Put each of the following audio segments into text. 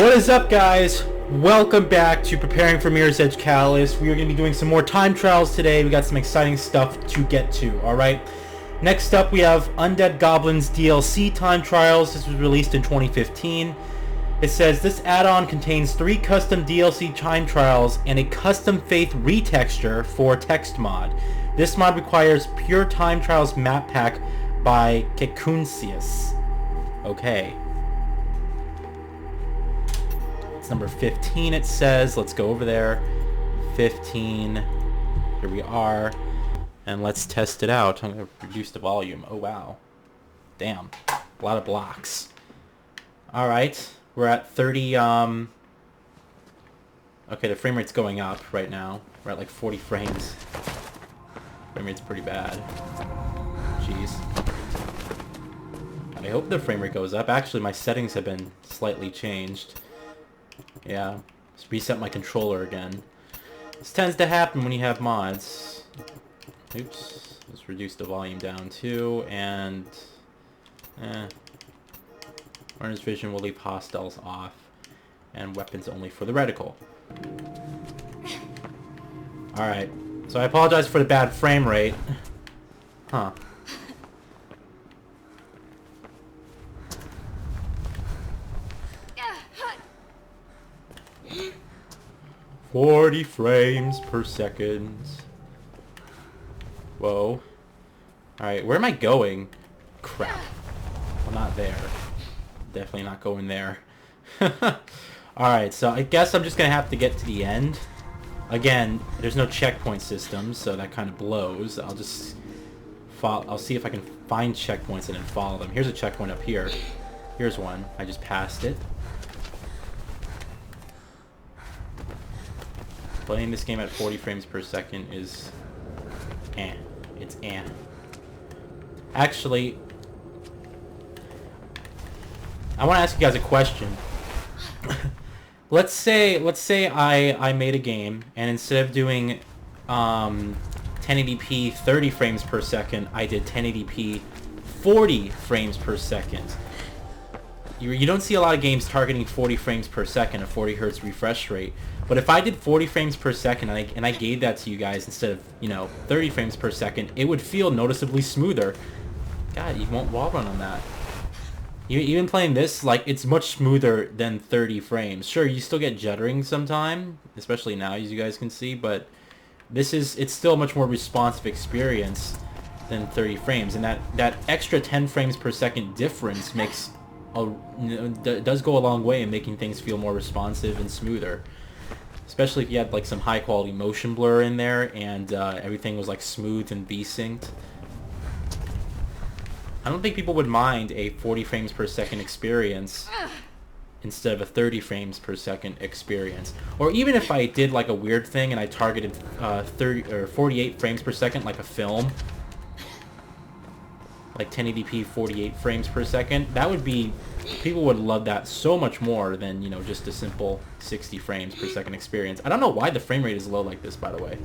What is up, guys? Welcome back to Preparing for Mirror's Edge Catalyst. We are going to be doing some more time trials today. We got some exciting stuff to get to, alright? Next up, we have UndeadGoblin's DLC time trials. This was released in 2015. It says, this add-on contains 3 custom DLC time trials and a custom faith retexture for text mod. This mod requires pure time trials map pack by Kekuncius. Okay. It's number 15, it says. Let's go over there. 15. Here we are. And let's test it out. I'm going to reduce the volume. Oh, wow. Damn. A lot of blocks. Alright. We're at 30, Okay, the frame rate's going up right now. We're at like 40 frames. Frame rate's pretty bad. Jeez. I hope the frame rate goes up. Actually, my settings have been slightly changed. Yeah. Let's reset my controller again. This tends to happen when you have mods. Oops. Let's reduce the volume down too, and... Runner's vision will leave hostiles off, and weapons only for the reticle. Alright. So I apologize for the bad frame rate. Huh. "40 frames per second. Whoa. Alright, where am I going? Crap. Well, not there. Definitely not going there. Alright, so I guess I'm just gonna have to get to the end. Again, there's no checkpoint system, so that kind of blows. I'll just follow. I'll see if I can find checkpoints and then follow them. Here's a checkpoint up here. Here's one. I just passed it. Playing this game at 40 frames per second is... It's Actually, I want to ask you guys a question. let's say I made a game, and instead of doing 1080p 30 frames per second, I did 1080p 40 frames per second. You don't see a lot of games targeting 40 frames per second, a 40 hertz refresh rate. But if I did 40 frames per second and I gave that to you guys instead of, 30 frames per second, it would feel noticeably smoother. God, you won't wall run on that. Even playing this, like, it's much smoother than 30 frames. Sure, you still get juddering sometime, especially now, as you guys can see, but it's still a much more responsive experience than 30 frames. And that extra 10 frames per second difference makes does go a long way in making things feel more responsive and smoother. Especially if you had like some high quality motion blur in there and everything was like smooth and V-synced. I don't think people would mind a 40 frames per second experience instead of a 30 frames per second experience. Or even if I did like a weird thing and I targeted 30 or 48 frames per second like a film, like 1080p 48 frames per second, that would be, people would love that so much more than, just a simple 60 frames per second experience. I don't know why the frame rate is low like this, by the way.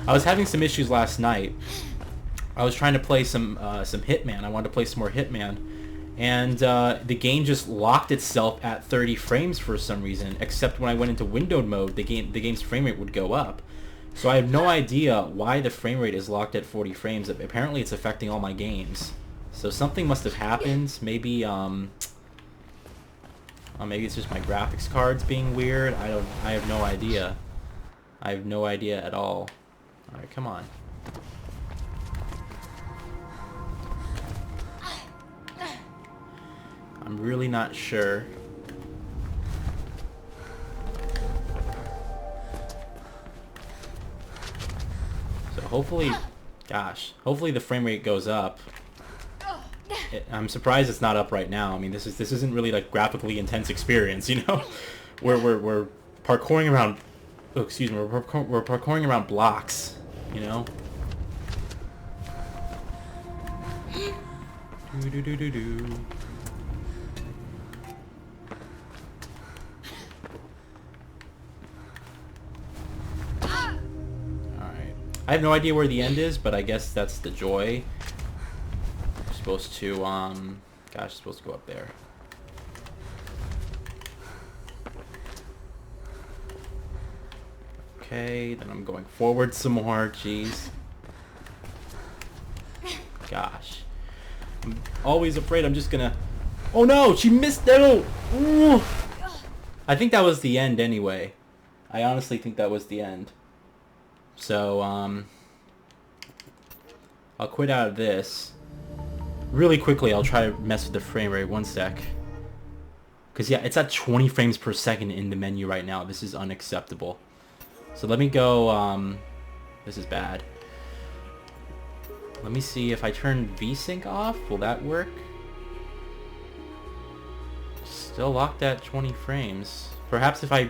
I was having some issues last night. I was trying to play some Hitman. I wanted to play some more Hitman, and the game just locked itself at 30 frames for some reason, except when I went into windowed mode, the game's frame rate would go up. So I have no idea why the frame rate is locked at 40 frames. Apparently it's affecting all my games. So something must have happened. Maybe maybe it's just my graphics cards being weird. I have no idea. I have no idea at all. Alright, come on. I'm really not sure. So hopefully, hopefully the frame rate goes up. I'm surprised it's not up right now. I mean, this isn't really like graphically intense experience, we're parkouring around. Oh, excuse me. We're parkouring around blocks, Do do do do do. Alright. I have no idea where the end is, but I guess that's the joy. Supposed to, gosh, supposed to go up there. Okay, then I'm going forward some more. Jeez. Gosh. I'm always afraid I'm just gonna... Oh no! She missed that! Ooh. I think that was the end anyway. I honestly think that was the end. So, I'll quit out of this. Really quickly, I'll try to mess with the frame rate. One sec. Because, yeah, it's at 20 frames per second in the menu right now. This is unacceptable. So let me go, this is bad. Let me see if I turn VSync off. Will that work? Still locked at 20 frames. Perhaps if I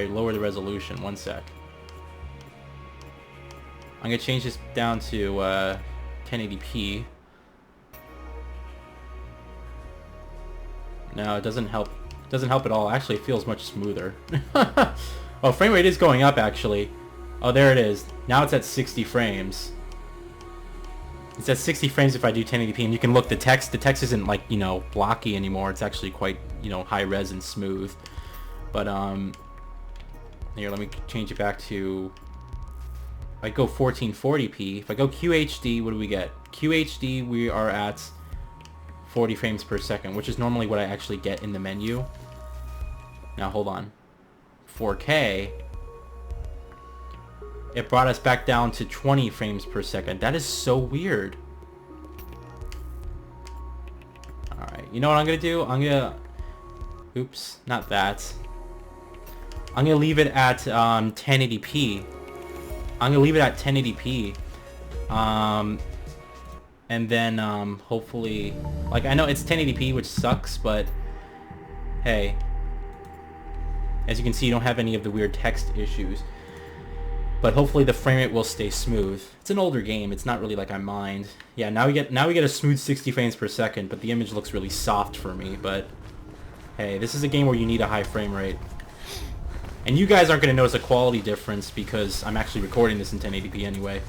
lower the resolution. One sec. I'm going to change this down to 1080p. No, it doesn't help. It doesn't help at all. Actually, it feels much smoother. Oh, frame rate is going up, actually. Oh, there it is. Now it's at 60 frames. It's at 60 frames if I do 1080p, and you can look, the text isn't, like, you know, blocky anymore. It's actually quite, you know, high res and smooth. But, here, let me change it back to... If I go 1440p, if I go QHD, what do we get? QHD, we are at 40 frames per second, which is normally what I actually get in the menu. Now, hold on. 4K, it brought us back down to 20 frames per second. That is so weird. Alright, you know what I'm going to do? I'm going to... Oops, not that. I'm going to leave it at 1080p. I'm going to leave it at 1080p. And then hopefully... Like, I know it's 1080p, which sucks, but... Hey. As you can see, you don't have any of the weird text issues. But hopefully the frame rate will stay smooth. It's an older game. It's not really like I mind. Yeah, now we get a smooth 60 frames per second, but the image looks really soft for me. But hey, this is a game where you need a high frame rate. And you guys aren't going to notice a quality difference because I'm actually recording this in 1080p anyway.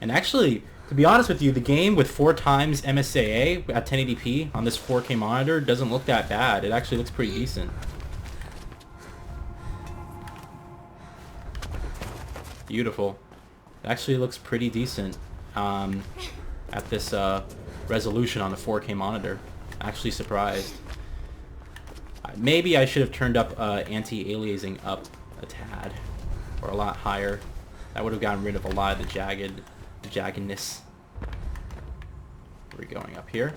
And actually, to be honest with you, the game with 4 times MSAA at 1080p on this 4K monitor doesn't look that bad. It actually looks pretty decent. Beautiful. It actually looks pretty decent at this resolution on the 4K monitor. Actually surprised. Maybe I should have turned up anti-aliasing up a tad, or a lot higher. That would have gotten rid of a lot of the jaggedness. We're going up here.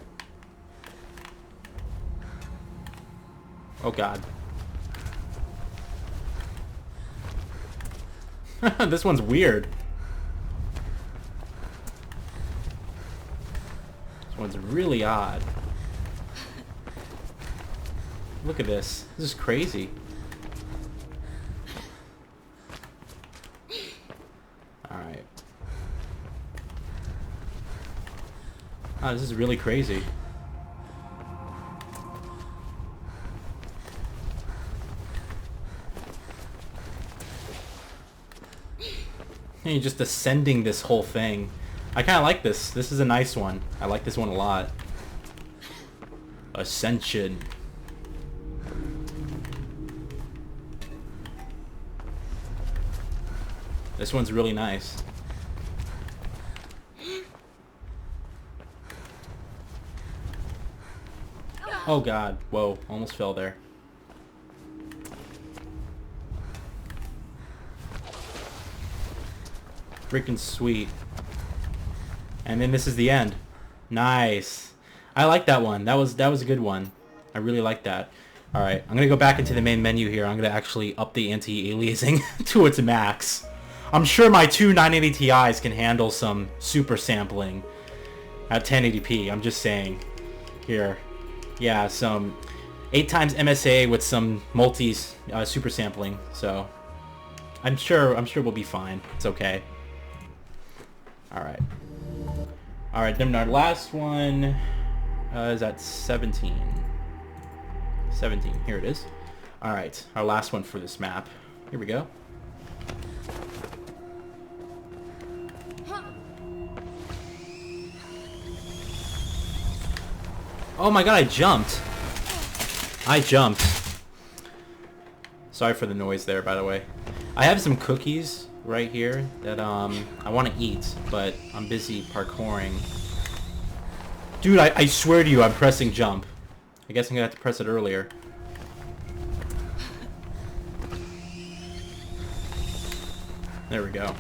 Oh god. This one's weird. This one's really odd. Look at this. This is crazy. Alright. Oh, this is really crazy. And you're just ascending this whole thing. I kind of like this. This is a nice one. I like this one a lot. Ascension. This one's really nice. Oh god. Whoa. Almost fell there. Freaking sweet. And then this is the end. Nice. I like that one. That was a good one. I really like that. Alright, I'm gonna go back into the main menu here. I'm gonna actually up the anti-aliasing to its max. I'm sure my two 980 Ti's can handle some super sampling at 1080p. I'm just saying. Here. Yeah, some 8 times MSA with some multis super sampling. So I'm sure we'll be fine. It's okay. Alright. Alright, then our last one is at 17. 17. Here it is. Alright, our last one for this map. Here we go. Oh my god, I jumped. So Sorry for the noise there, by the way. I have some cookies right here that I want to eat, but I'm busy parkouring. Dude, I swear to you, I'm pressing jump. I guess I'm gonna have to press it earlier. There we go.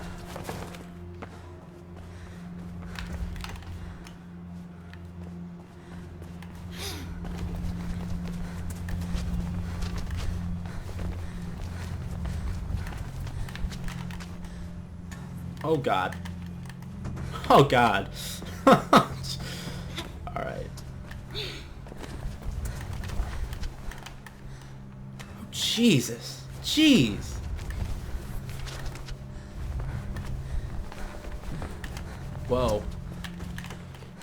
Oh god. Oh god. Alright. Jesus. Jeez. Whoa.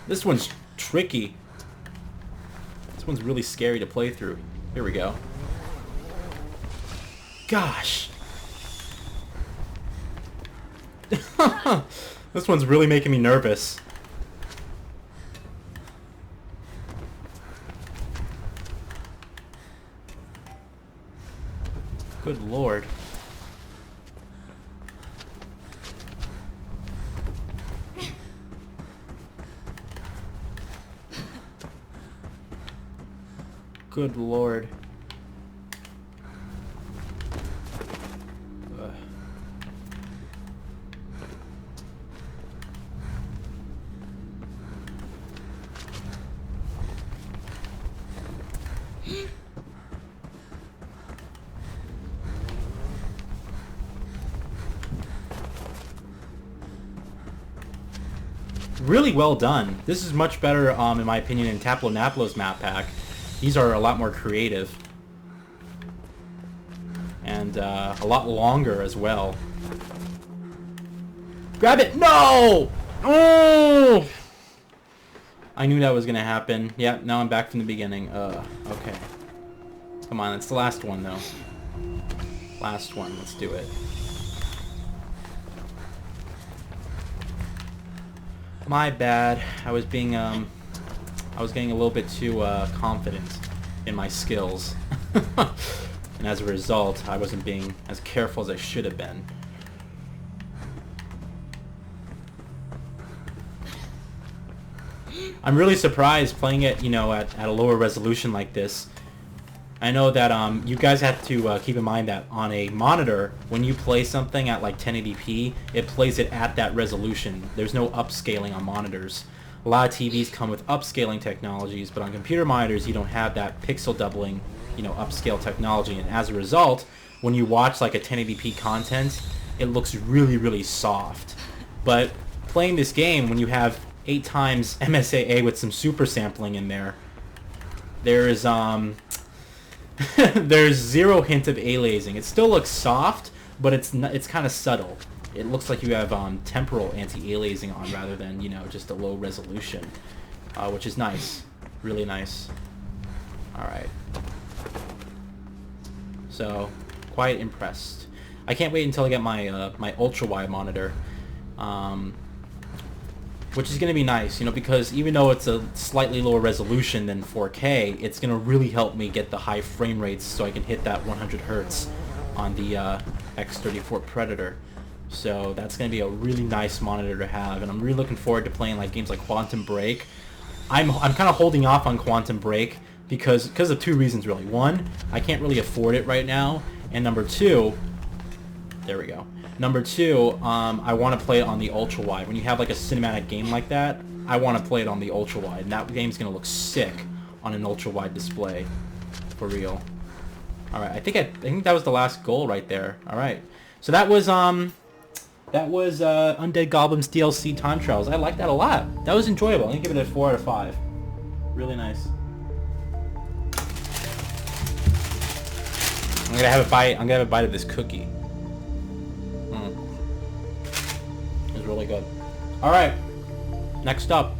This one's tricky. This one's really scary to play through. Here we go. Gosh. This one's really making me nervous. Good lord. Good lord. Really well done. This is much better, in my opinion, than Taplo Naplo's map pack. These are a lot more creative. And a lot longer as well. Grab it! No! Oh! I knew that was gonna happen. Yep, now I'm back from the beginning. Okay. Come on, it's the last one though. Last one, let's do it. My bad. I was getting a little bit too confident in my skills. And as a result, I wasn't being as careful as I should have been. I'm really surprised playing it, you know, at a lower resolution like this. I know that you guys have to keep in mind that on a monitor, when you play something at like 1080p, it plays it at that resolution. There's no upscaling on monitors. A lot of TVs come with upscaling technologies, but on computer monitors, you don't have that pixel doubling, you know, upscale technology. And as a result, when you watch like a 1080p content, it looks really, really soft. But playing this game, when you have 8 times MSAA with some super sampling in there, there is there's zero hint of aliasing. It still looks soft, but it's kind of subtle. It looks like you have temporal anti-aliasing on rather than, you know, just a low resolution, which is nice, really nice. All right. So, quite impressed. I can't wait until I get my my ultra-wide monitor. Which is going to be nice, you know, because even though it's a slightly lower resolution than 4K, it's going to really help me get the high frame rates so I can hit that 100 Hertz on the X34 Predator. So that's going to be a really nice monitor to have, and I'm really looking forward to playing like games like Quantum Break. I'm kind of holding off on Quantum Break because of 2 reasons really. One, I can't really afford it right now, and number 2, there we go. Number 2, I want to play it on the ultra-wide. When you have like a cinematic game like that, I want to play it on the ultra-wide. And that game's going to look sick on an ultra-wide display. For real. Alright, I think that was the last goal right there. Alright. So that was Undead Goblin's DLC Time Trials. I liked that a lot. That was enjoyable. I'm going to give it a 4 out of 5. Really nice. I'm going to have a bite of this cookie. Really good. Alright, next up,